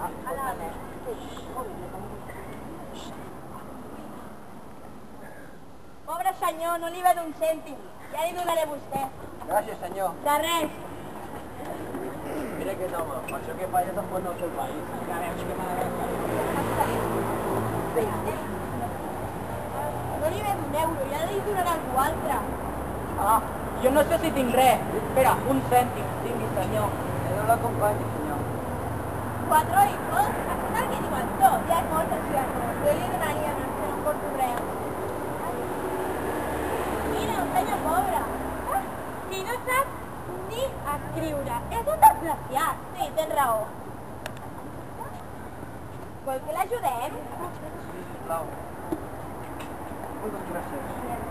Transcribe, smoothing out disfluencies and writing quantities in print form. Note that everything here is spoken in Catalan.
Pobre senyor, no li ve d'un cèntim. Ja li donaré a vostè. Gràcies, senyor. De res. Mira aquest home, per això que paia tampoc no el seu país. Ja veus que m'ha No li ve d'un euro, ja li donarà algú altre. Ah, jo no sé si tinc res. Espera, un cèntim, tingui, senyor. No l'acompanyi, senyor. 4 hijos, tal que diuen tot, ja és molt anciano. Jo li donaria, no sé, no porto res. Mira, un senyor pobre. Si no sap ni escriure, és un desgraciat. Sí, tens raó. Vol que l'ajudem? Sisplau. Moltes gràcies.